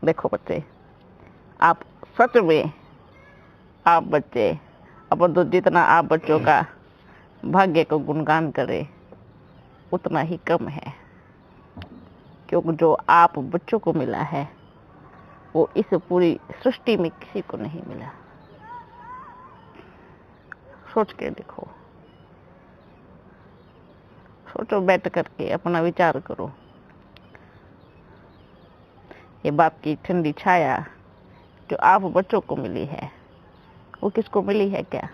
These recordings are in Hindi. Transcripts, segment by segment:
देखो बच्चे, आप सच में आप बच्चे अपन तो जितना आप बच्चों का भाग्य को गुणगान करें उतना ही कम है, क्योंकि जो आप बच्चों को मिला है वो इस पूरी सृष्टि में किसी को नहीं मिला। सोच के देखो, सोचो, बैठ करके अपना विचार करो। ये बाप की ठंडी छाया जो आप बच्चों को मिली है वो किसको मिली है क्या?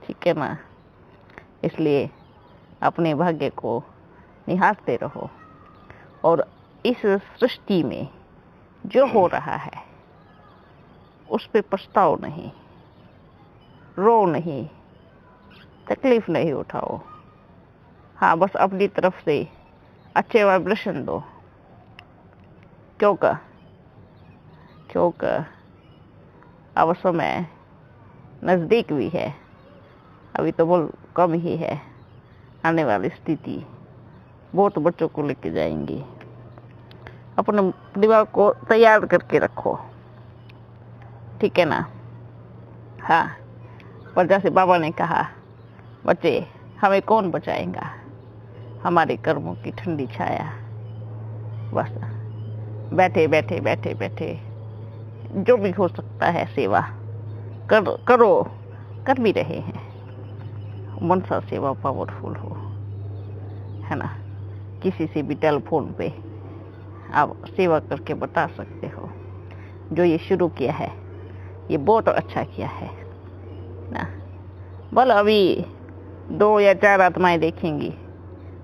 ठीक है ना? इसलिए अपने भाग्य को निहारते रहो और इस सृष्टि में जो हो रहा है उस पे पछताओ नहीं, रो नहीं, तकलीफ नहीं उठाओ। हाँ, बस अपनी तरफ से अच्छे वाइब्रेशन दो, क्योंकि अब समय नज़दीक भी है, अभी तो बहुत कम ही है। आने वाली स्थिति बहुत बच्चों को लेके जाएंगी। अपने परिवार को तैयार करके रखो, ठीक है ना? हाँ, पर जैसे बाबा ने कहा, बच्चे हमें कौन बचाएगा? हमारे कर्मों की ठंडी छाया। बस बैठे बैठे बैठे बैठे जो भी हो सकता है सेवा करो, कर भी रहे हैं। मनसा सेवा पावरफुल हो, है ना? किसी से भी टेलीफोन पे आप सेवा करके बता सकते हो। जो ये शुरू किया है ये बहुत अच्छा किया है ना। बोल अभी 2 या 4 आत्माएं देखेंगी,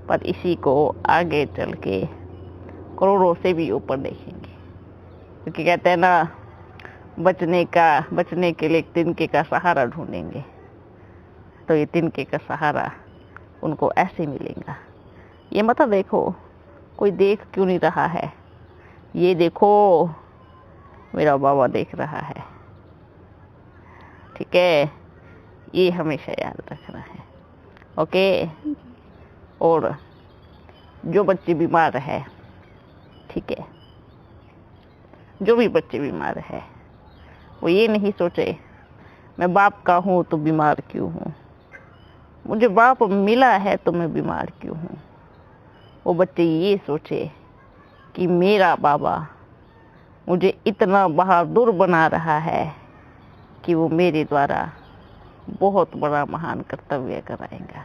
पर इसी को आगे चल के करोड़ों से भी ऊपर देखेंगे, क्योंकि कहते हैं ना, बचने के लिए तिनके का सहारा ढूंढेंगे, तो ये तिनके का सहारा उनको ऐसे मिलेगा। ये मत देखो कोई देख क्यों नहीं रहा है, ये देखो मेरा बाबा देख रहा है, ठीक है? ये हमेशा याद रखना है, ओके? और जो बच्चे बीमार है, ठीक है, जो भी बच्चे बीमार है वो ये नहीं सोचे मैं बाप का हूँ तो बीमार क्यों हूँ, मुझे बाप मिला है तो मैं बीमार क्यों हूँ। वो बच्चे ये सोचे कि मेरा बाबा मुझे इतना बहादुर बना रहा है कि वो मेरे द्वारा बहुत बड़ा महान कर्तव्य कराएगा,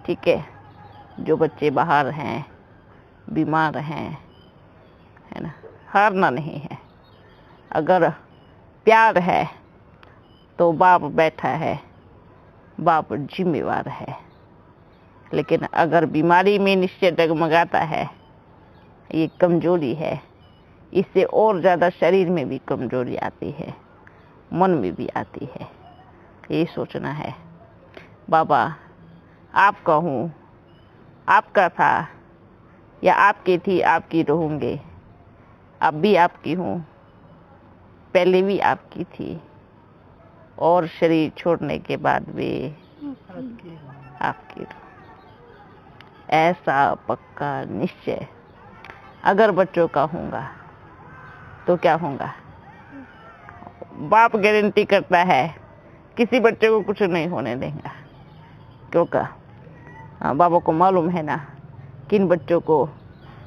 ठीक है? जो बच्चे बाहर हैं, बीमार हैं, है ना, हारना नहीं है। अगर प्यार है तो बाप बैठा है, बाप जिम्मेवार है। लेकिन अगर बीमारी में निश्चय डगमगाता है, ये कमजोरी है, इससे और ज़्यादा शरीर में भी कमजोरी आती है, मन में भी आती है। ये सोचना है बाबा आपका हूँ, आपका था या आपकी थी, आपकी रहूँगे, अब भी आपकी हूँ, पहले भी आपकी थी और शरीर छोड़ने के बाद भी आपकी। ऐसा पक्का निश्चय अगर बच्चों का होगा तो क्या होगा? बाप गारंटी करता है किसी बच्चे को कुछ नहीं होने देगा, क्योंकि बाबा को मालूम है ना किन बच्चों को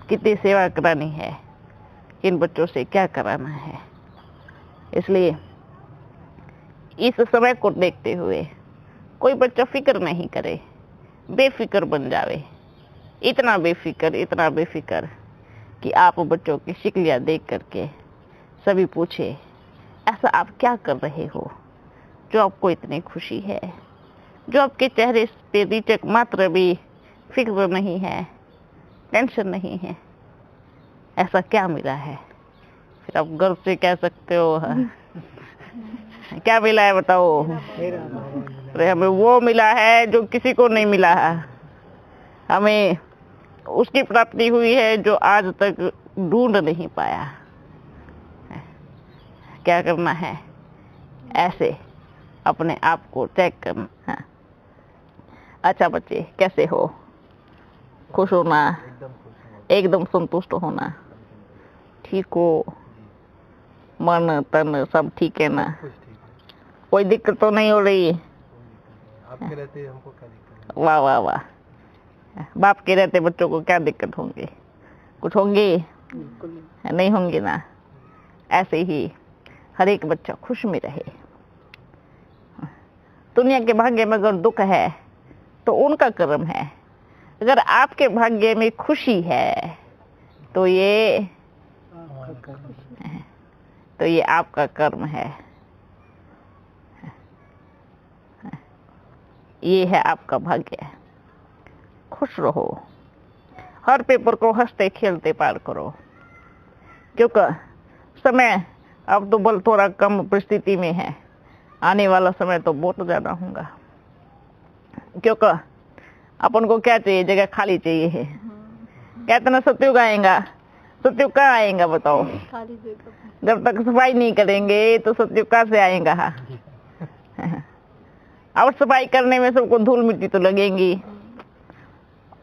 कितनी सेवा करानी है, किन बच्चों से क्या कराना है। इसलिए इस समय को देखते हुए कोई बच्चा फिक्र नहीं करे, बेफिक्र बन जावे, इतना बेफिक्र कि आप बच्चों की शिकलियाँ देख करके सभी पूछे ऐसा आप क्या कर रहे हो जो आपको इतनी खुशी है, जो आपके चेहरे पे रीचक मात्र भी फिक्र नहीं है, टेंशन नहीं है, ऐसा क्या मिला है? फिर आप गर्व से कह सकते हो क्या मिला है बताओ? अरे हमें वो मिला है जो किसी को नहीं मिला है, हमें उसकी प्राप्ति हुई है जो आज तक ढूंढ नहीं पाया। क्या करना है? ऐसे अपने आप को चेक करना है। अच्छा बच्चे कैसे हो? खुश हो ना? एकदम संतुष्ट होना। ठीक हो, मन तन सब ठीक है ना? कुछ ठीक है। कोई दिक्कत तो नहीं हो रही? आपके रहते हमको क्या दिक्कत वाह वाह वाह। बाप के रहते बच्चों को क्या दिक्कत होंगी? कुछ होंगी? बिल्कुल नहीं होंगी ना। ऐसे ही हर एक बच्चा खुश में रहे। दुनिया के भाग्य में अगर दुख है तो उनका कर्म है, अगर आपके भाग्य में खुशी है तो ये आपका कर्म है। ये है आपका भाग्य। खुश रहो, हर पेपर को हंसते खेलते पार करो, क्योंकि समय अब तो बल थोड़ा कम परिस्थिति में है, आने वाला समय तो बहुत ज्यादा होगा। क्योंकि अपन को क्या चाहिए? जगह खाली चाहिए है। कहते ना सत्युग आएगा, सत्युग कहाँ आएगा बताओ? खाली जगह। जब तक सफाई नहीं करेंगे तो सत्युग कहाँ से आएगा? और सफाई करने में सबको धूल मिट्टी तो लगेंगी।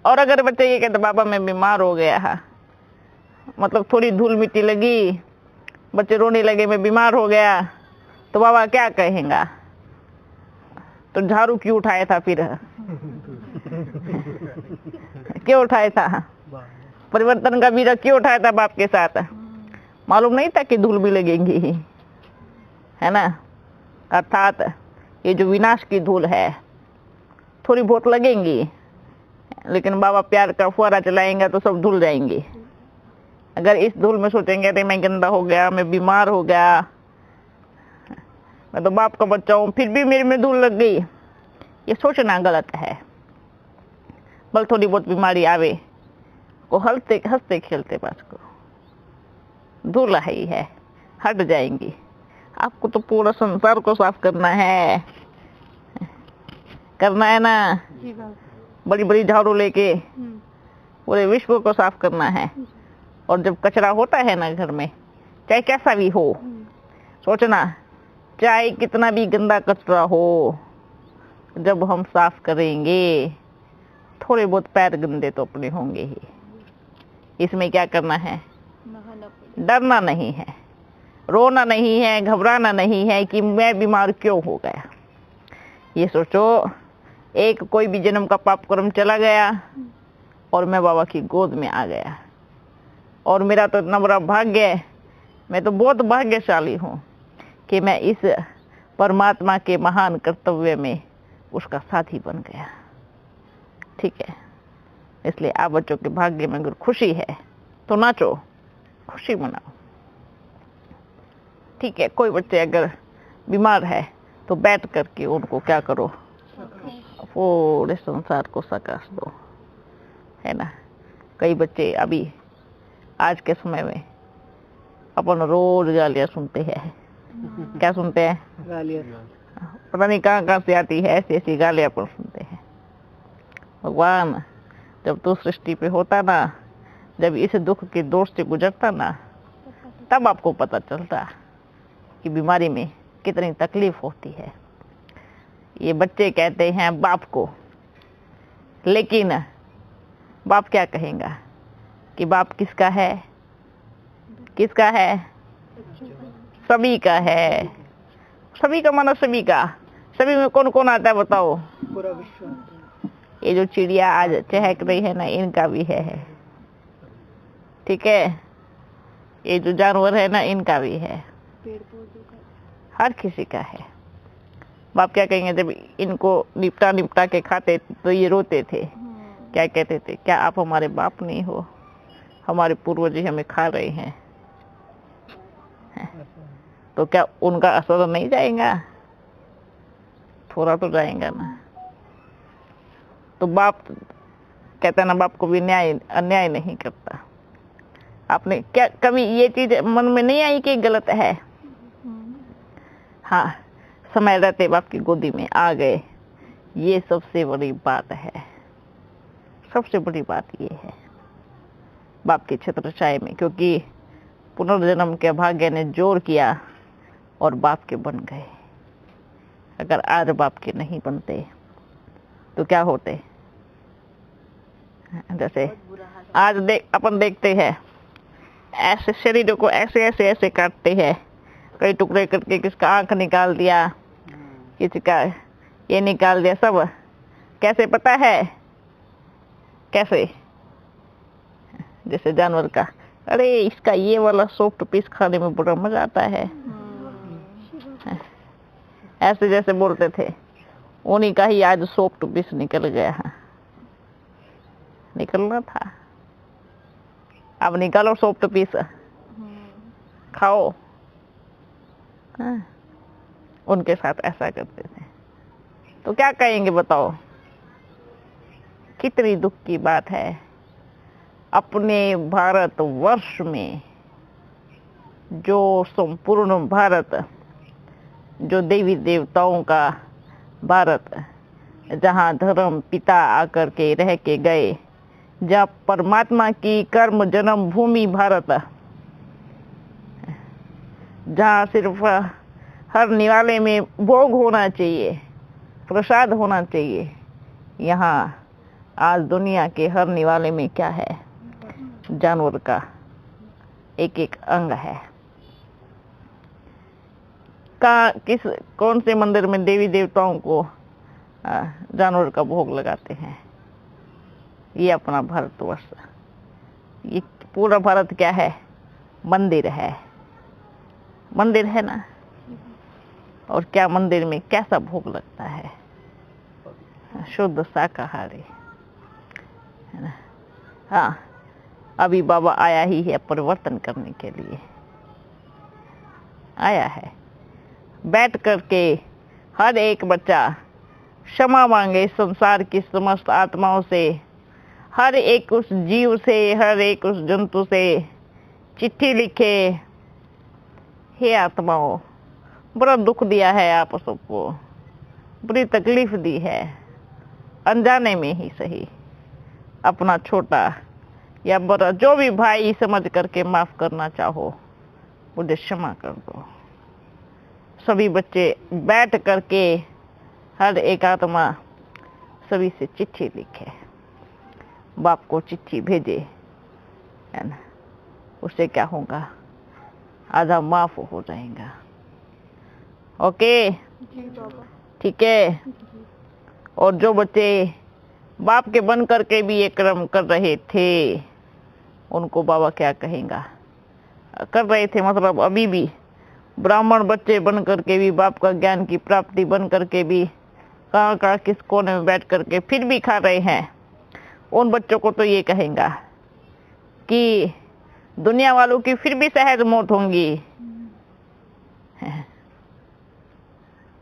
और अगर बच्चे ये कहते बाबा मैं बीमार हो गया, मतलब थोड़ी धूल मिट्टी लगी, बच्चे रोने लगे मैं बीमार हो गया, तो बाबा क्या कहेगा? तो झाड़ू क्यों उठाया था फिर? क्यों उठाया था? परिवर्तन का बीड़ा क्यों उठाया था बाप के साथ? मालूम नहीं था कि धूल भी लगेंगी, है ना? अर्थात ये जो विनाश की धूल है थोड़ी बहुत लगेंगी, लेकिन बाबा प्यार का फुहारा चलाएंगे तो सब धुल जाएंगे। अगर इस धूल में सोचेंगे अरे मैं गंदा हो गया, मैं बीमार हो गया, मैं तो बाप का बच्चा हूँ, फिर भी मेरे में धूल लग गई, ये सोचना गलत है। बल थोड़ी बहुत बीमारी आवे को हंसते खेलते पास करो, धूल ही है, हट जाएंगी। आपको तो पूरा संसार को साफ करना है ना? बड़ी बड़ी झाड़ू लेके पूरे विश्व को साफ करना है। और जब कचरा होता है ना घर में, चाहे कैसा भी हो, सोचना चाहे कितना भी गंदा कचरा हो, जब हम साफ करेंगे थोड़े बहुत पैर गंदे तो अपने होंगे ही। इसमें क्या करना है? डरना नहीं है, रोना नहीं है, घबराना नहीं है कि मैं बीमार क्यों हो गया। ये सोचो एक कोई भी जन्म का पाप कर्म चला गया और मैं बाबा की गोद में आ गया, और मेरा तो इतना बड़ा भाग्य है, मैं तो बहुत भाग्यशाली हूँ कि मैं इस परमात्मा के महान कर्तव्य में उसका साथी बन गया। ठीक है, इसलिए आप बच्चों के भाग्य में अगर खुशी है तो नाचो, खुशी मनाओ। ठीक है, कोई बच्चे अगर बीमार है तो बैठ करके उनको क्या करो? पूरे संसार को सकाश दो, है ना? कई बच्चे अभी आज के समय में अपन रोज गालियां सुनते हैं। क्या सुनते हैं? गालियाँ। पता नहीं कहाँ से आती है, ऐसी ऐसी गालियां अपन सुनते हैं। भगवान जब तू सृष्टि पे होता ना, जब इस दुख के दौर से गुजरता ना, तब आपको पता चलता कि बीमारी में कितनी तकलीफ होती है। ये बच्चे कहते हैं बाप को, लेकिन बाप क्या कहेगा कि बाप किसका है? किसका है? सभी का है। सभी का मानो सभी का। सभी में कौन कौन आता है बताओ? पूरा विश्व। ये जो चिड़िया आज चहक रही है ना, इनका भी है। ठीक है, ये जो जानवर है ना, इनका भी है। हर किसी का है। बाप क्या कहेंगे? जब इनको निपटा के खाते तो ये रोते थे, क्या कहते थे? क्या आप हमारे बाप नहीं हो? हमारे पूर्वज ही हमें खा रहे हैं। तो क्या उनका असर नहीं जाएगा? थोड़ा तो जाएगा ना। तो बाप कहता है ना, बाप को भी अन्याय नहीं करता। आपने क्या कभी ये चीज मन में नहीं आई कि गलत है? हाँ, समय रहते बाप की गोदी में आ गए, ये सबसे बड़ी बात है। सबसे बड़ी बात ये है बाप के छत्र छाया में, क्योंकि पुनर्जन्म के भाग्य ने जोर किया और बाप के बन गए। अगर आज बाप के नहीं बनते तो क्या होते? जैसे आज अपन देखते हैं ऐसे शरीरों को ऐसे ऐसे ऐसे काटते हैं, कई टुकड़े करके किसका आंख निकाल दिया, किसी का ये निकाल दिया, सब कैसे पता है? कैसे? जैसे जानवर का, अरे इसका ये वाला सॉफ्ट पीस खाने में बड़ा मजा आता है, ऐसे जैसे बोलते थे, उन्हीं का ही आज सॉफ्ट पीस निकल गया है। निकलना था, अब निकालो सॉफ्ट पीस, खाओ। हाँ। उनके साथ ऐसा करते थे, तो क्या कहेंगे बताओ? कितनी दुख की बात है। अपने भारत वर्ष में, जो संपूर्ण भारत, जो देवी देवताओं का भारत, जहाँ धर्म पिता आकर के रह के गए, जहाँ परमात्मा की कर्म जन्म भूमि भारत, जहाँ सिर्फ हर निवाले में भोग होना चाहिए, प्रसाद होना चाहिए, यहाँ आज दुनिया के हर निवाले में क्या है? जानवर का एक एक अंग है। कौन से मंदिर में देवी देवताओं को जानवर का भोग लगाते हैं? ये अपना भारतवर्ष, ये पूरा भारत क्या है? मंदिर है, मंदिर है ना। और क्या मंदिर में कैसा भोग लगता है? शुद्ध शाकाहारी, है ना। हाँ, अभी बाबा आया ही है परिवर्तन करने के लिए, आया है। बैठ करके हर एक बच्चा क्षमा मांगे संसार की समस्त आत्माओं से, हर एक उस जीव से, हर एक उस जंतु से चिट्ठी लिखे, हे आत्माओं, बड़ा दुख दिया है आप सबको, बड़ी तकलीफ दी है, अनजाने में ही सही, अपना छोटा या बड़ा जो भी भाई समझ करके माफ करना चाहो, मुझे क्षमा कर दो। सभी बच्चे बैठ करके हर एक आत्मा सभी से चिट्ठी लिखे, बाप को चिट्ठी भेजे, है ना। उससे क्या होगा? आधा माफ हो जाएगा। ओके, ठीक है। और जो बच्चे बाप के बन करके भी ये कर्म कर रहे थे, उनको बाबा क्या कहेगा? कर रहे थे मतलब अभी भी ब्राह्मण बच्चे बन करके भी, बाप का ज्ञान की प्राप्ति बन करके भी, कहाँ किस कोने में बैठ करके फिर भी खा रहे हैं, उन बच्चों को तो ये कहेगा कि दुनिया वालों की फिर भी सहज मौत होंगी,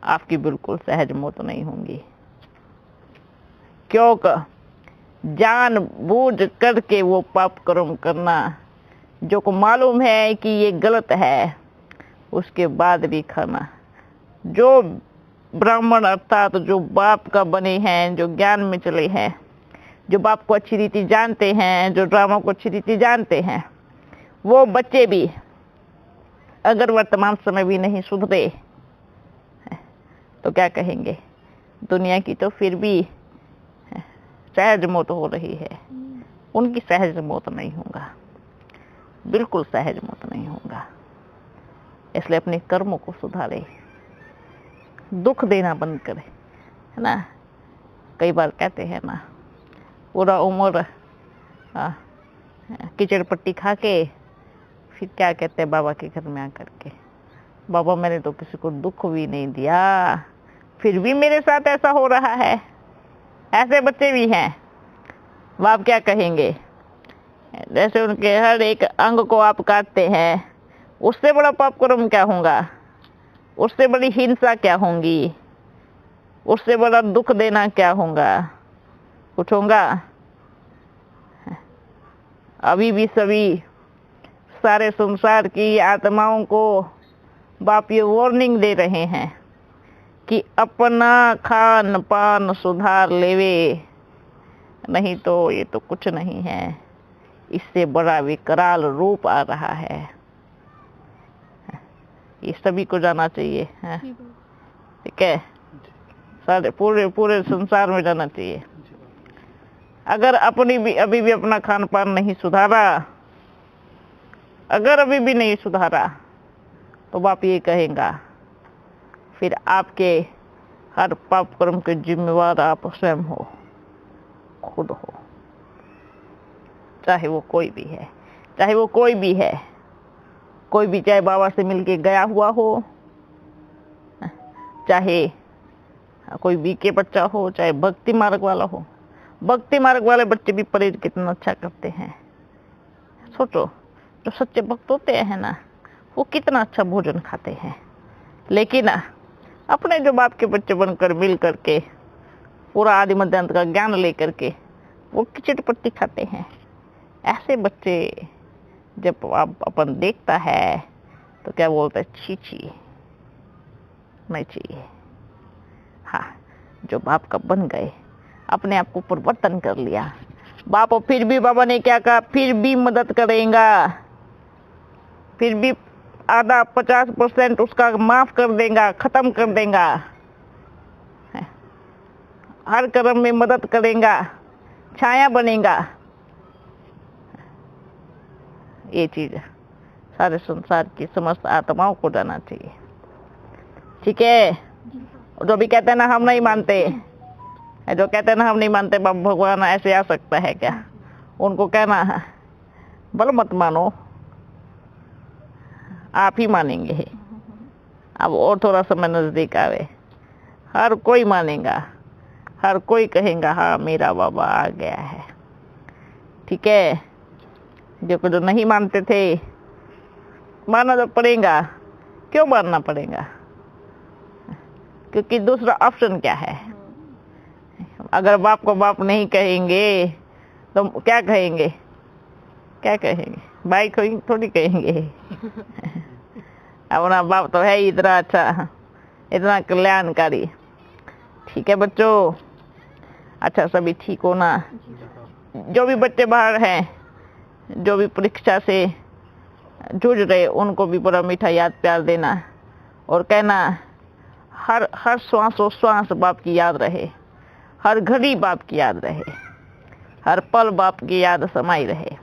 आपकी बिल्कुल सहज मौत नहीं होंगी। क्योंकि जान बूझ करके वो पाप कर्म करना, जो को मालूम है कि ये गलत है, उसके बाद भी खाना। जो ब्राह्मण अर्थात जो बाप का बने हैं, जो ज्ञान में चले हैं, जो बाप को अच्छी रीति जानते हैं, जो ड्रामा को अच्छी रीति जानते हैं, वो बच्चे भी अगर वर्तमान समय भी नहीं सुधरे तो क्या कहेंगे? दुनिया की तो फिर भी सहज मौत हो रही है, उनकी सहज मौत नहीं होगा, बिल्कुल सहज मौत नहीं होगा। इसलिए अपने कर्मों को सुधारे, दुख देना बंद करे, है ना। कई बार कहते हैं ना, पूरा उम्र कीचड़ पट्टी खा के फिर क्या कहते हैं बाबा के घर में आकर के, बाबा मैंने तो किसी को दुख भी नहीं दिया, फिर भी मेरे साथ ऐसा हो रहा है। ऐसे बच्चे भी हैं। बाप क्या कहेंगे? जैसे उनके हर एक अंग को आप काटते हैं, उससे बड़ा पाप कर्म क्या होगा? उससे बड़ी हिंसा क्या होंगी? उससे बड़ा दुख देना क्या होगा? कुछ होगा? अभी भी सभी सारे संसार की आत्माओं को बाप ये वार्निंग दे रहे हैं कि अपना खान पान सुधार लेवे, नहीं तो ये तो कुछ नहीं है, इससे बड़ा विकराल रूप आ रहा है। ये सभी को जाना चाहिए, ठीक है, सारे पूरे संसार में जाना चाहिए। अगर अपनी भी अभी भी अपना खान पान नहीं सुधारा, अगर अभी भी नहीं सुधारा, तो बाप ये कहेगा फिर आपके हर पाप कर्म के जिम्मेवार आप स्वयं हो, खुद हो। चाहे वो कोई भी है, चाहे वो कोई भी है, कोई भी, चाहे बाबा से मिलके गया हुआ हो, चाहे कोई बीके बच्चा हो, चाहे भक्ति मार्ग वाला हो। भक्ति मार्ग वाले बच्चे भी परहेज कितना अच्छा करते हैं। सोचो, जो सच्चे भक्त होते हैं ना, वो कितना अच्छा भोजन खाते हैं। लेकिन अपने जो बाप के बच्चे बनकर मिल करके पूरा आदि मध्यांत का ज्ञान लेकर के वो खिचड़ी पट्टी खाते हैं। ऐसे बच्चे जब आप अपन देखता है तो क्या बोलता है, छी छी, नहीं चाहिए। हाँ, जो बाप का बन गए, अपने आप को परिवर्तन कर लिया, बाप फिर भी, बाबा ने क्या कहा, फिर भी मदद करेगा, फिर भी आधा 50% उसका माफ कर देगा, खत्म कर देगा, हर कर्म में मदद करेगा, छाया बनेगा। ये चीज सारे संसार की समस्त आत्माओं को जाना चाहिए। ठीक है। जो भी कहते हैं ना हम नहीं मानते, जो कहते हैं ना हम नहीं मानते भगवान ऐसे आ सकता है क्या, उनको कहना है बल मत मानो, आप ही मानेंगे। अब और थोड़ा समय नजदीक आवे, हर कोई मानेगा, हर कोई कहेगा हाँ मेरा बाबा आ गया है। ठीक है। जो नहीं मानते थे, मानना तो पड़ेगा। क्यों मानना पड़ेगा? क्योंकि दूसरा ऑप्शन क्या है? अगर बाप को बाप नहीं कहेंगे तो क्या कहेंगे? क्या कहेंगे? भाई थोड़ी कहेंगे। अपना बाप तो है इतना अच्छा, इतना कल्याणकारी। ठीक है बच्चों, अच्छा सभी ठीक हो ना? जो भी बच्चे बाहर हैं, जो भी परीक्षा से जूझ रहे, उनको भी बड़ा मीठा याद प्यार देना और कहना हर श्वासों श्वास बाप की याद रहे, हर घड़ी बाप की याद रहे, हर पल बाप की याद समाई रहे।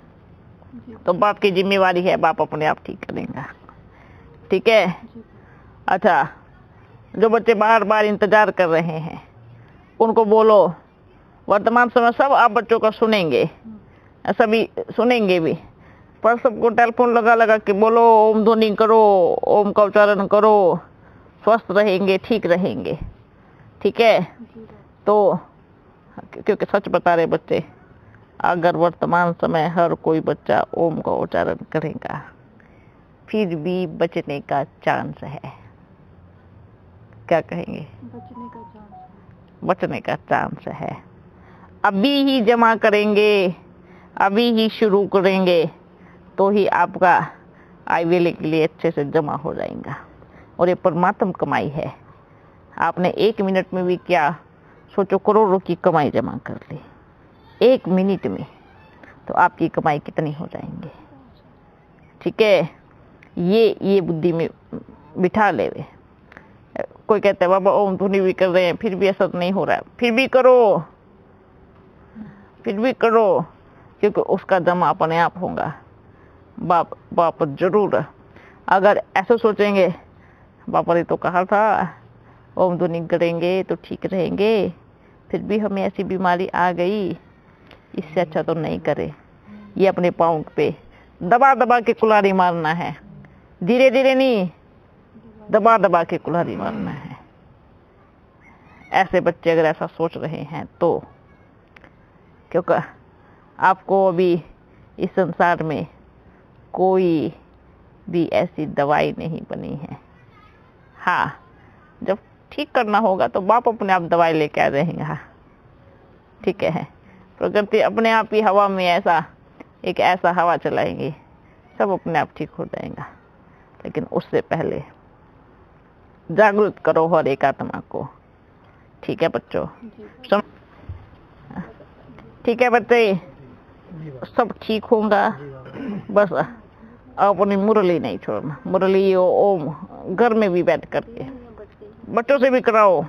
तो बाप की जिम्मेवारी है, बाप अपने आप ठीक करेगा। ठीक है। अच्छा, जो बच्चे बार बार इंतजार कर रहे हैं उनको बोलो, वर्तमान समय सब आप बच्चों का सुनेंगे, सभी सुनेंगे भी, पर सबको टेलीफोन लगा लगा के बोलो ओम ध्वनि करो, ओम का उच्चारण करो, स्वस्थ रहेंगे, ठीक रहेंगे। ठीक है। तो क्योंकि सच बता रहे बच्चे, अगर वर्तमान समय हर कोई बच्चा ओम का उच्चारण करेगा, फिर भी बचने का चांस है। क्या कहेंगे? बचने का चांस है। अभी ही जमा करेंगे, अभी ही शुरू करेंगे तो ही आपका आईवेले के लिए अच्छे से जमा हो जाएगा। और ये परमात्म कमाई है। आपने 1 मिनट में भी क्या सोचो, करोड़ों की कमाई जमा कर ली 1 मिनट में, तो आपकी कमाई कितनी हो जाएंगे? ठीक है। ये बुद्धि में बिठा ले। कोई कहता है बाबा ओम ध्वनि भी कर रहे हैं फिर भी असर नहीं हो रहा है, फिर भी करो, फिर भी करो, क्योंकि उसका जमा अपने आप होगा। बाप जरूर, अगर ऐसे सोचेंगे बापा ने तो कहा था ओम ध्वनि करेंगे तो ठीक रहेंगे, फिर भी हमें ऐसी बीमारी आ गई, इससे अच्छा तो नहीं करे। ये अपने पाँव पे दबा दबा के कुल्हाड़ी मारना है, धीरे धीरे नहीं, दबा दबा के कुल्हाड़ी मारना है। ऐसे बच्चे अगर ऐसा सोच रहे हैं तो, क्योंकि आपको अभी इस संसार में कोई भी ऐसी दवाई नहीं बनी है। हाँ, जब ठीक करना होगा तो बाप अपने आप दवाई लेके आ जाएगा। ठीक है। प्रकृति अपने आप ही हवा में ऐसा हवा चलाएंगी, सब अपने आप ठीक हो जाएगा। लेकिन उससे पहले जागृत करो हर एक आत्मा को। ठीक है बच्चों? ठीक है बच्चे, सब ठीक होगा। बस अपनी मुरली नहीं छोड़ना। मुरली ओम घर में भी बैठ करके बच्चों से भी कराओ,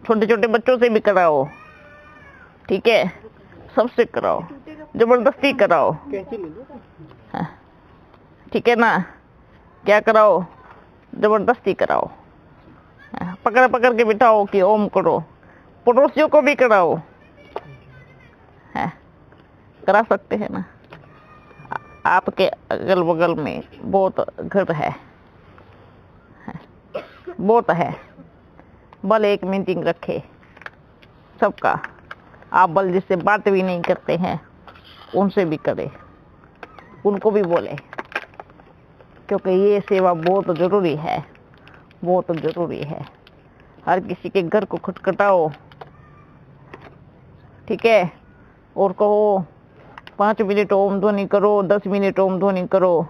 छोटे छोटे बच्चों से भी कराओ। ठीक है। सबसे कराओ, जबरदस्ती कराओ। कैंची ले लो। हाँ, ठीक है ना? क्या कराओ? जबरदस्ती कराओ। हाँ, पकड़ पकड़ के बिठाओ कि ओम करो। पड़ोसियों को भी कराओ। हाँ, करा सकते हैं ना? आपके अगल बगल में बहुत घर है, बहुत है। बल एक मीटिंग रखे सबका। आप बल जिससे बात भी नहीं करते हैं उनसे भी करें, उनको भी बोले, क्योंकि ये सेवा बहुत जरूरी है, बहुत जरूरी है। हर किसी के घर को खटखटाओ, ठीक है? और कहो 5 मिनट ओम ध्वनि करो, 10 मिनट ओम ध्वनि करो।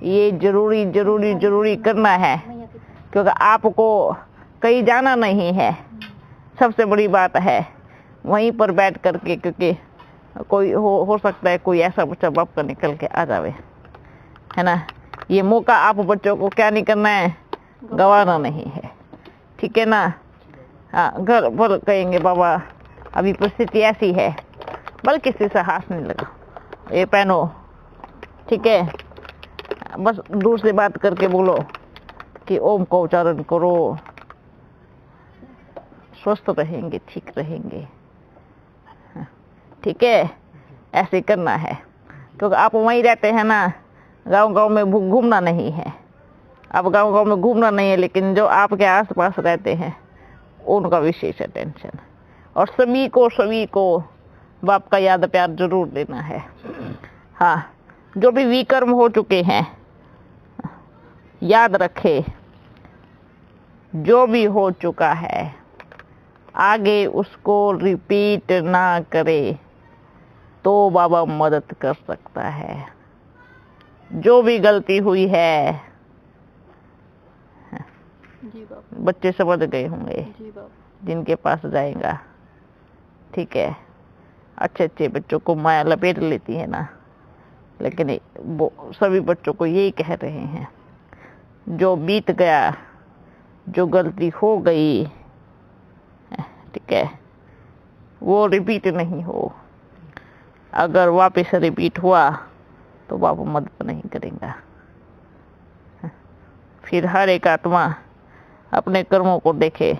ये जरूरी जरूरी जरूरी करना है, क्योंकि आपको कहीं जाना नहीं है। सबसे बड़ी बात है वहीं पर बैठ करके, क्योंकि कोई हो सकता है कोई ऐसा बच्चा बाप का निकल के आ जावे, है ना? ये मौका आप बच्चों को क्या नहीं करना है, गंवाना नहीं है, ठीक है ना? हाँ, घर पर कहेंगे बाबा अभी परिस्थिति ऐसी है, बल किसी से हाथ नहीं लगा, ये पहनो, ठीक है? बस दूर से बात करके बोलो कि ओम को उच्चारण करो, स्वस्थ रहेंगे, ठीक रहेंगे, ठीक है? ऐसे करना है, क्योंकि आप वहीं रहते हैं ना, गांव गांव में घूमना नहीं है। अब गांव गांव में घूमना नहीं है, लेकिन जो आपके आसपास रहते हैं उनका विशेष अटेंशन। और सभी को बाप का याद प्यार जरूर देना है। हाँ, जो भी विकर्म हो चुके हैं याद रखे, जो भी हो चुका है आगे उसको रिपीट ना करे तो बाबा मदद कर सकता है। जो भी गलती हुई है, जी बाप, बच्चे समझ गए होंगे जी बाप, जिनके पास जाएगा, ठीक है? अच्छे अच्छे बच्चों को माया लपेट लेती है ना, लेकिन वो सभी बच्चों को यही कह रहे हैं, जो बीत गया, जो गलती हो गई, ठीक है, वो रिपीट नहीं हो। अगर वापस रिपीट हुआ तो बाबा मदद नहीं करेगा। फिर हर एक आत्मा अपने कर्मों को देखे।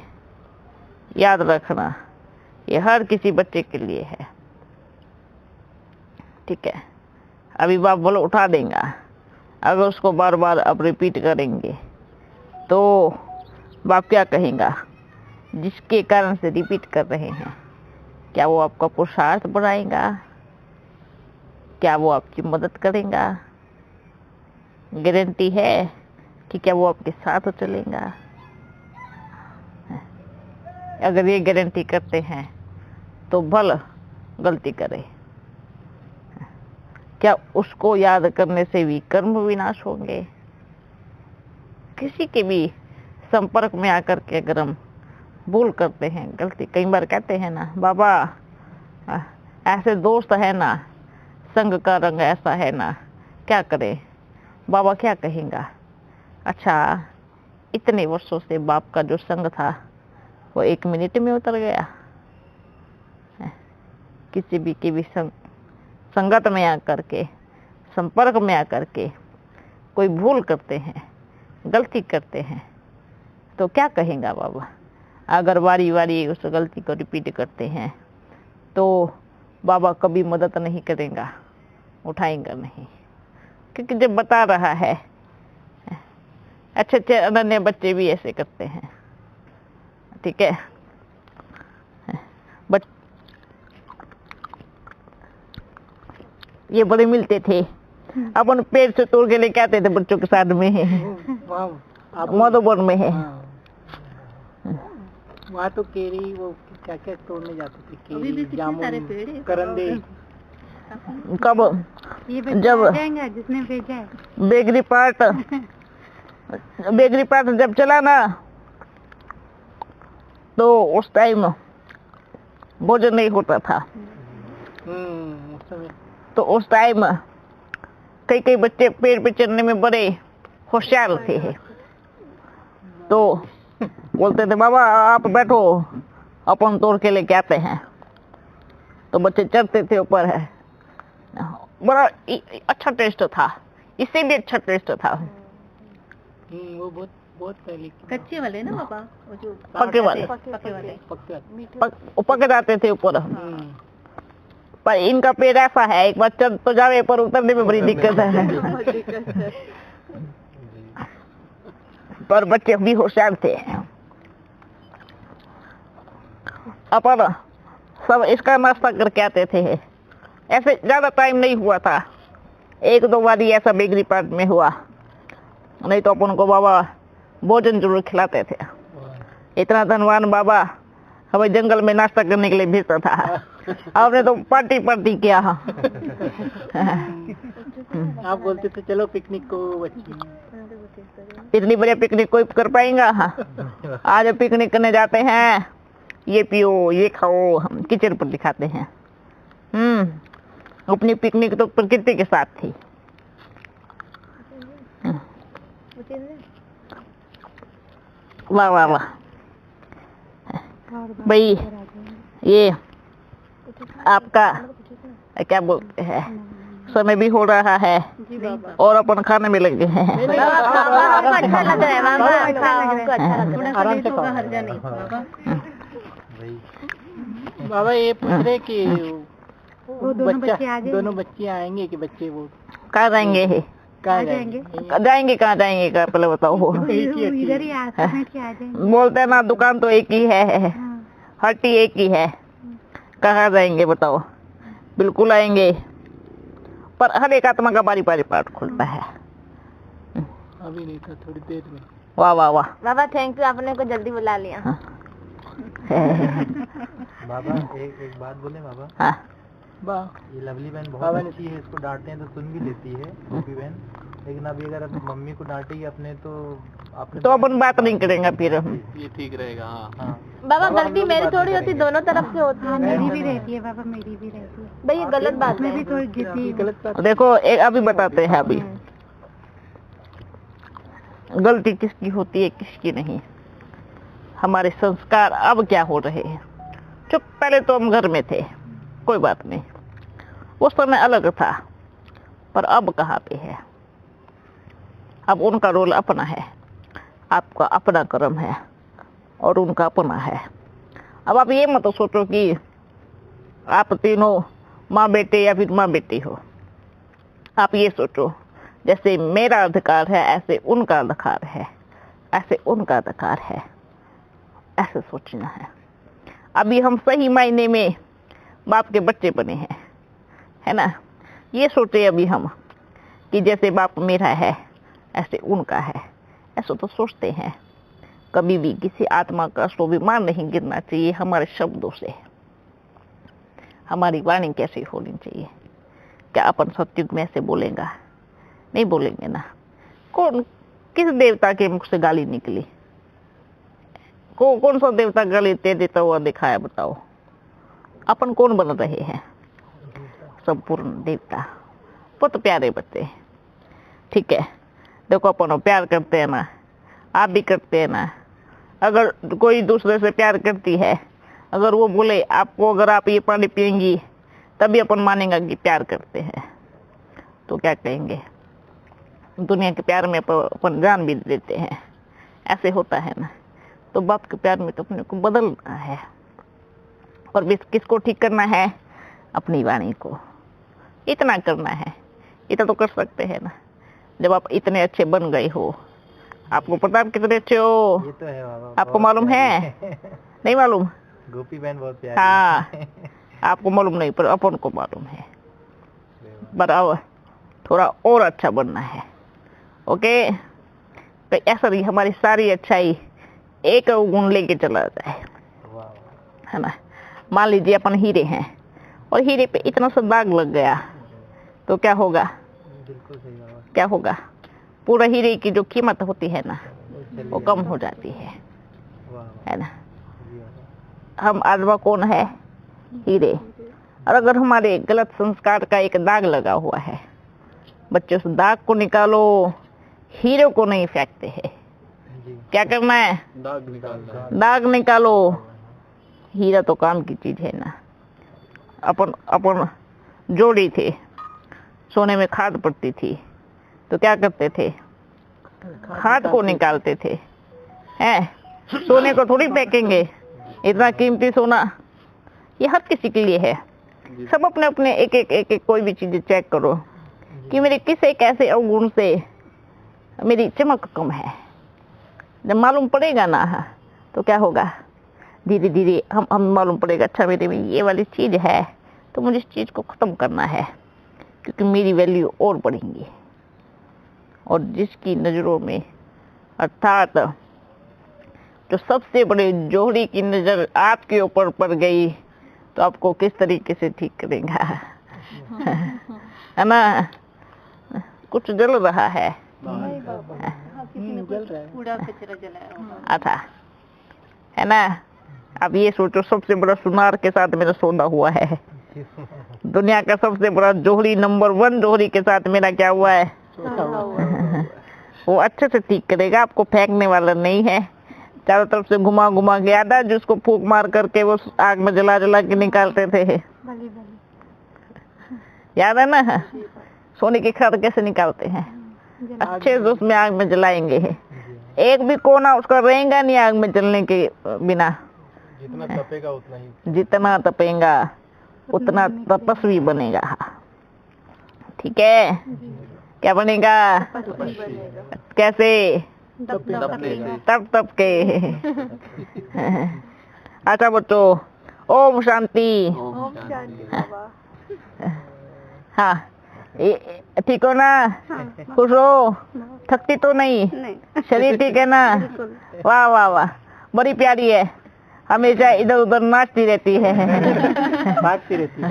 याद रखना, ये हर किसी बच्चे के लिए है, ठीक है? अभी बाप बोलो उठा देगा, अगर उसको बार बार अब रिपीट करेंगे तो बाप क्या कहेगा? जिसके कारण से रिपीट कर रहे हैं, क्या वो आपका पुरुषार्थ बढ़ाएगा? क्या वो आपकी मदद करेगा? गारंटी है कि क्या वो आपके साथ चलेगा? अगर ये गारंटी करते हैं तो भल गलती करे, क्या उसको याद करने से भी कर्म विनाश होंगे? किसी के भी संपर्क में आकर के अगर हम भूल करते हैं, गलती, कई बार कहते हैं ना बाबा ऐसे दोस्त है ना, संग का रंग ऐसा है ना, क्या करें? बाबा क्या कहेगा? अच्छा, इतने वर्षों से बाप का जो संग था वो 1 मिनट में उतर गया। किसी भी की भी संगत में आकर के, संपर्क में आकर के कोई भूल करते हैं, गलती करते हैं, तो क्या कहेगा बाबा? अगर बारी बारी उस गलती को रिपीट करते हैं तो बाबा कभी मदद नहीं करेगा, उठाएगा नहीं, क्योंकि जब बता रहा है। अच्छे अच्छे अनन्य बच्चे भी ऐसे करते हैं, ठीक है? ये बड़े मिलते थे, अपन पेड़ से तोड़ के लेके आते थे बच्चों के साथ में, मधुबन में है। वहाँ तो केरी वो क्या क्या तोड़ने जाते थे, अभी भी केरी, कितने जामुन, सारे पेड़ हैं। करंदे। कब? ये जब जाएगा जिसने भेजा है। बेगरी पार्ट जब चला ना, तो उस टाइम भोजन नहीं होता था। उस समय तो उस टाइम कई कई बच्चे पेड़ पे चढ़ने में बड़े होशियार थे, तो बोलते थे बाबा आप बैठो, अपन तोड़ के लेके आते हैं। तो बच्चे चढ़ते थे ऊपर है, बड़ा अच्छा टेस्ट था, इससे भी अच्छा टेस्ट था। वो बहुत बहुत पहले कच्चे वाले ना पापा, वो जो पके वाले पके वाले पक जाते थे ऊपर। पर इनका पेड़ ऐसा है, एक बार चढ़ तो जावे पर उतरने में बड़ी दिक्कत है। पर बच्चे भी होशियार थे। अपन सब इसका नाश्ता करके आते थे। ऐसे ज्यादा टाइम नहीं हुआ था, 1-2 बार ही ऐसा बेकरी पार्ट में हुआ, नहीं तो अपन को बाबा भोजन जरूर खिलाते थे। इतना धनवान बाबा हमें जंगल में नाश्ता करने के लिए भेजता था। आपने तो पार्टी किया। आप बोलते थे चलो पिकनिक को बच्ची, इतनी बड़ी पिकनिक कोई कर पाएगा? आज पिकनिक करने जाते हैं, ये पियो ये खाओ, हम किचन पर दिखाते हैं। अपनी पिकनिक तो प्रकृति के साथ थी। वाह वाह वाह भाई, ये आपका क्या बोलते हैं, समय भी हो रहा है और अपन खाने में लगे हैं। अच्छा लग रहा है बाबा। ये पूछ रहे कि वो दोनों बच्चे आएंगे कि बच्चे वो कहाँ जाएंगे? कहाँ जाएंगे? कहाँ जाएंगे पहले बताओ। इधर ही आ जाएंगे। बोलते हैं ना, दुकान तो एक ही है, हट्टी एक ही है, कहाँ जाएंगे बताओ? बिल्कुल आएंगे, पर हर एक आत्मा का बारी पार्ट खुलता है। अभी नहीं था, थोड़ी देर में। वाह वाह वाह बाबा, थैंक यू, आपने को जल्दी बुला लिया। बाबा एक बात बोले बाबा। हाँ ये लवली बहन बहुत अच्छी है, इसको डांटते हैं तो सुन भी लेती है गोपी बहन, लेकिन अभी अगर मम्मी को डांटेगी अपने तो अपन बात नहीं करेंगे फिर। ये ठीक रहेगा। हाँ बाबा, गलती मेरी थोड़ी होती, दोनों तरफ से होती है। मेरी भी रहती है बाबा, मेरी भी रहती है भाई, ये गलत बात है। भी थोड़ी गलत बात। देखो अभी बताते हैं, अभी गलती किसकी होती है किसकी नहीं। हमारे संस्कार अब क्या हो रहे हैं। चुप, पहले तो हम घर में थे, कोई बात नहीं, उस समय अलग था, पर अब कहाँ पे है। अब उनका रोल अपना है, आपका अपना कर्म है और उनका अपना है। अब आप ये मत सोचो कि आप तीनों माँ बेटे या फिर माँ बेटी हो। आप ये सोचो, जैसे मेरा अधिकार है ऐसे उनका अधिकार है, ऐसे उनका अधिकार है, ऐसे सोचना है। अभी हम सही मायने में बाप के बच्चे बने हैं, है ना। ये सोचे अभी हम कि जैसे बाप मेरा है ऐसे उनका है, ऐसा तो सोचते हैं। कभी भी किसी आत्मा का स्वाभिमान नहीं गिरना चाहिए हमारे शब्दों से। हमारी वाणी कैसी होनी चाहिए? क्या अपन सत्युग में ऐसे बोलेगा? नहीं बोलेंगे ना। कौन किस देवता के मुख से गाली निकली? कौन सा देवता गाली दे देता हुआ दिखाया बताओ? अपन कौन बन रहे हैं? संपूर्ण देवता, बहुत प्यारे बच्चे। ठीक है, देखो अपन प्यार करते हैं ना, आप भी करते हैं ना। अगर कोई दूसरे से प्यार करती है, अगर वो बोले आपको अगर आप ये पानी पिएंगी तभी अपन मानेंगे कि प्यार करते हैं, तो क्या कहेंगे? दुनिया के प्यार में अपन जान भी देते हैं, ऐसे होता है ना। तो बाप के प्यार में तो अपने को बदलना है। और किसको ठीक करना है? अपनी वाणी को। इतना करना है, इतना तो कर सकते हैं ना। जब आप इतने अच्छे बन गए हो, आपको पता आप कितने अच्छे हो? ये तो है बाबा, आपको मालूम है? नहीं मालूम? गोपी बहन बहुत प्यारी। हाँ, आपको मालूम नहीं पर अपन को मालूम है। पर अब थोड़ा और अच्छा बनना है। ओके, तो ऐसा नहीं हमारी सारी अच्छाई एक गुण लेके चला जाए, है ना। मान लीजिए अपन हीरे हैं और हीरे पे इतना सा दाग लग गया तो क्या होगा? बिल्कुल सही बाबा। क्या होगा? पूरा हीरे की जो कीमत होती है ना वो कम हो जाती है ना। हम आत्मा कौन है? हीरे। और अगर हमारे गलत संस्कार का एक दाग लगा हुआ है, बच्चों से दाग को निकालो, हीरे को नहीं फेंकते हैं। क्या करना है? दाग निकालो। हीरा तो काम की चीज है ना। अपन अपन जोड़ी थे, सोने में खाद पड़ती थी तो क्या करते थे, खाद को निकालते थे। हैं, सोने को थोड़ी फेंकेंगे, इतना कीमती सोना ये हर किसी के लिए है। सब अपने अपने एक एक कोई भी चीज चेक करो कि मेरे किस एक ऐसे अवगुण से मेरी चमक कम है। जब मालूम पड़ेगा ना तो क्या होगा, धीरे धीरे हम मालूम पड़ेगा, अच्छा मेरे में ये वाली चीज है तो मुझे इस चीज को खत्म करना है, क्योंकि मेरी वैल्यू और बढ़ेंगी। और जिसकी नजरों में, अर्थात जो सबसे बड़े जोहरी की नजर आपके ऊपर पड़ गई तो आपको किस तरीके से ठीक करेगा? है ना? कुछ जल रहा है, कूड़ा कचरा जलाया अच्छा, है ना? अब ये सोचो, सबसे बड़ा सुनार के साथ मेरा सौदा हुआ है, दुनिया का सबसे बड़ा जोहरी, नंबर 1 जोहरी के साथ मेरा क्या हुआ है? वो अच्छे से ठीक करेगा, आपको फेंकने वाला नहीं है। चारों तरफ से घुमा घुमा के, याद है जिसको फूंक मार करके वो आग में जला जला के निकालते थे, याद है ना? सोने की खाद कैसे निकालते हैं? अच्छे से उसमें आग में जलाएंगे, एक भी कोना उसका रहेगा नहीं आग में जलने के बिना। जितना तपेगा उतना ही, जितना तपेगा उतना तपस्वी बनेगा। ठीक है? क्या बनेगा? कैसे? तप के। अच्छा बच्चों, ओम शांति। हाँ, ठीक हो ना? खुश हो? थकती तो नहीं? शरीर ठीक है ना? वाह वाह वाह, बड़ी प्यारी है, हमेशा इधर उधर नाचती रहती है, भागती रहती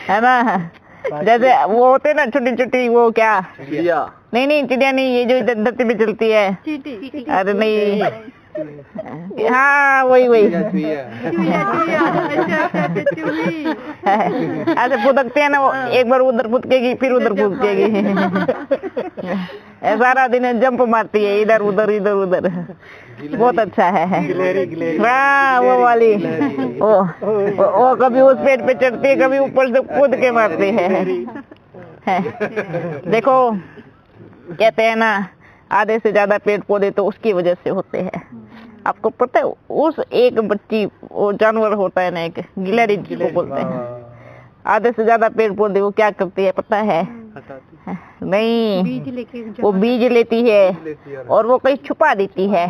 है ना? जैसे वो होते ना छोटी छोटी, वो क्या चिड़िया? नहीं चिड़िया नहीं, ये जो इधर धरती पे चलती है, अरे नहीं, हाँ वही ऐसे फुदकते हैं ना वो, एक बार उधर फुदकेगी फिर उधर फुदकेगी, सारा दिन जंप मारती है इधर उधर, बहुत अच्छा है। हाँ वो वाली, वो कभी उस पेड़ पे चढ़ती है, कभी ऊपर से कूद के मारती है। देखो कहते हैं ना, आधे से ज्यादा पेड़ पौधे तो उसकी वजह से होते हैं। आपको पता है, उस एक बच्ची, वो जानवर होता है ना एक गिलहरी जिसको बोलते हैं, आधे से ज्यादा पेड़ पौधे वो क्या करती है पता है? नहीं, वो बीज लेती है और वो कहीं छुपा देती है,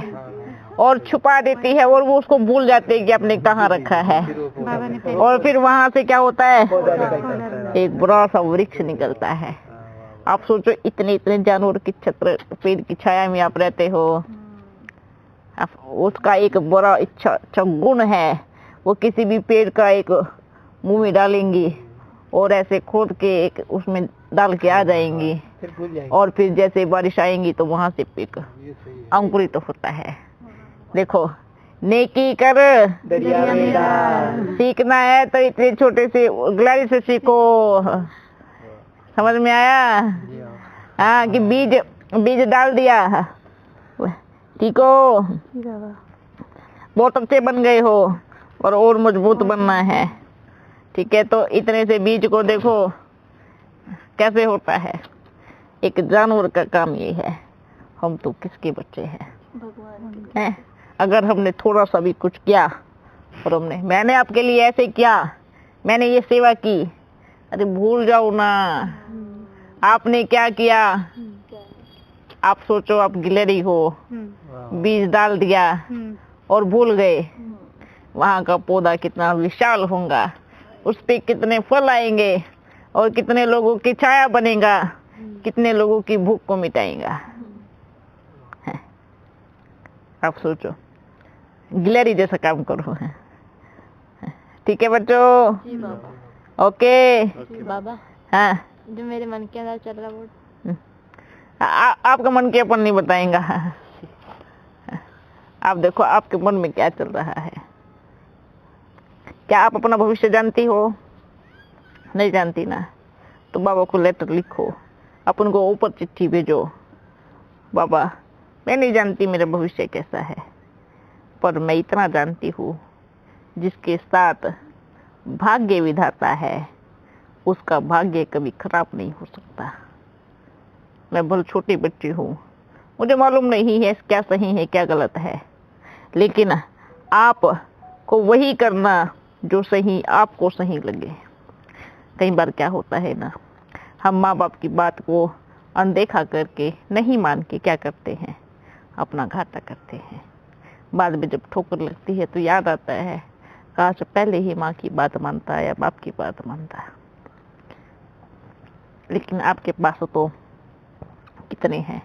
और वो उसको भूल जाते हैं कि आपने कहाँ रखा है, और फिर वहां से क्या होता है, एक बड़ा सा वृक्ष निकलता है। आप सोचो, इतने जानवर की छत्र पेड़ की छाया में आप रहते हो, उसका एक बड़ा अच्छा गुण है, वो किसी भी पेड़ का एक मुंह में डालेंगी और ऐसे खोद के एक उसमें डाल के आ जाएंगी, और फिर जैसे बारिश आएंगी तो वहां से पिक अंकुरित तो होता है। देखो, नेकी कर दरिया में डाल, सीखना है तो इतने छोटे से गिलहरी से सीखो। समझ में आया? हाँ, कि बीज डाल दिया, ठीक हो, बहुत अच्छे बन गए हो, और मजबूत बनना है। ठीक है, तो इतने से बीज को देखो कैसे होता है। एक जानवर का काम ये है, हम तो किसके बच्चे हैं? अगर हमने थोड़ा सा भी कुछ किया, और मैंने आपके लिए ऐसे किया, मैंने ये सेवा की, अरे भूल जाओ ना आपने क्या किया। आप सोचो, आप गिलहरी हो, बीज डाल दिया और भूल गए, वहां का पौधा कितना विशाल होगा, उस पे कितने फल आएंगे, और कितने लोगों की छाया बनेगा, कितने लोगों की भूख को मिटाएगा। आप सोचो, गिलहरी जैसा काम करो। ठीक है बच्चों? ओके बाबा, हाँ, जो मेरे मन के अंदर चल रहा वो आपका मन के अपन नहीं बताएगा। आप देखो आपके मन में क्या चल रहा है। क्या आप अपना भविष्य जानती हो? नहीं जानती ना? तो बाबा को लेटर लिखो, अपन को ऊपर चिट्ठी भेजो, बाबा मैं नहीं जानती मेरा भविष्य कैसा है, पर मैं इतना जानती हूँ, जिसके साथ भाग्य विधाता है, उसका भाग्य कभी खराब नहीं हो सकता। मैं बहुत छोटी बच्ची हूँ, मुझे मालूम नहीं है क्या सही है क्या गलत है, लेकिन आप को वही करना जो सही आपको सही लगे। कई बार क्या होता है ना, हम माँ बाप की बात को अनदेखा करके नहीं मान के क्या करते हैं, अपना घाटा करते हैं। बाद में जब ठोकर लगती है तो याद आता है काश पहले ही माँ की बात मानता या बाप की बात मानता। लेकिन आपके पास तो कितने हैं,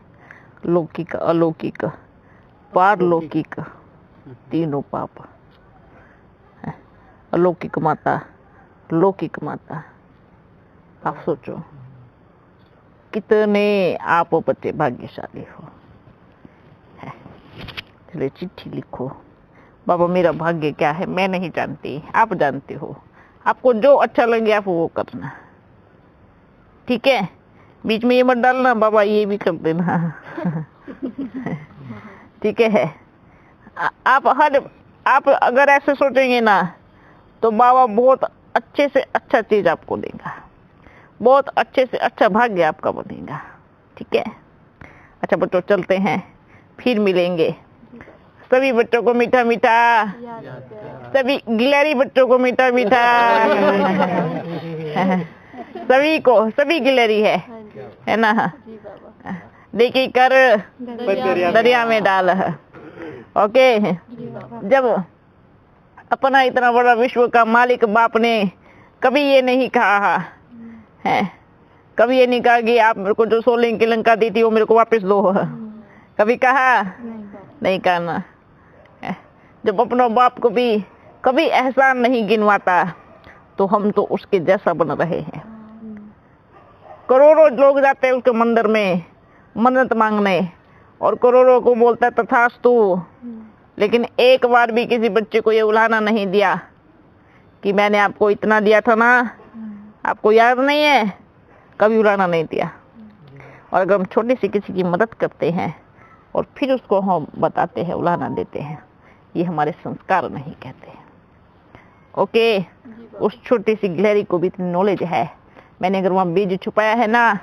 लौकिक अलौकिक पारलौकिक तीनों पाप। अलौकिक माता, लौकिक माता, आप सोचो कितने आप बच्चे भाग्यशाली हो। चलिए चिट्ठी लिखो, बाबा मेरा भाग्य क्या है मैं नहीं जानती, आप जानते हो, आपको जो अच्छा लगे आप वो करना, ठीक है। बीच में ये मत डालना बाबा ये भी कर देना ठीक है। आप अगर ऐसे सोचेंगे ना तो बाबा बहुत अच्छे से अच्छा चीज आपको देगा, बहुत अच्छे से अच्छा भाग्य आपका बनेगा, ठीक है। अच्छा बच्चों चलते हैं, फिर मिलेंगे। सभी बच्चों को मीठा मीठा, सभी गिलहरी बच्चों को मीठा मीठा सभी को, सभी गिलहरी है ना। देखी कर दरिया में डाल। ओके, जब अपना इतना बड़ा विश्व का मालिक बाप ने कभी ये नहीं कहा है, कभी ये नहीं कहा कि आप मेरे को जो 16 की लंका दी थी वो मेरे को वापस दो, कभी कहा नहीं करना। जब अपना बाप को भी कभी एहसान नहीं गिनवाता तो हम तो उसके जैसा बन रहे हैं। करोड़ों लोग जाते हैं उसके मंदिर में मन्नत मांगने और करोड़ों को बोलता तथास्तु, लेकिन एक बार भी किसी बच्चे को ये उलाहना नहीं दिया कि मैंने आपको इतना दिया था ना, आपको याद नहीं है, कभी उलाहना नहीं दिया। और अगर हम छोटी सी किसी की मदद करते हैं और फिर उसको हम बताते हैं, उलाहना देते हैं, ये हमारे संस्कार नहीं कहते हैं। ओके, उस छोटी सी गिलहरी को भी इतनी नॉलेज है, मैंने अगर वहाँ बीज छुपाया है ना,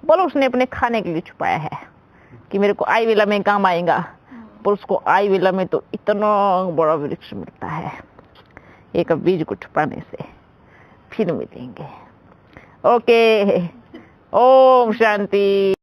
बोलो उसने अपने खाने के लिए छुपाया है कि मेरे को आई विला में काम आएगा, पर उसको आई विला में तो इतना बड़ा वृक्ष मिलता है एक बीज को छुपाने से। फिर मिलेंगे। ओके, ओम शांति।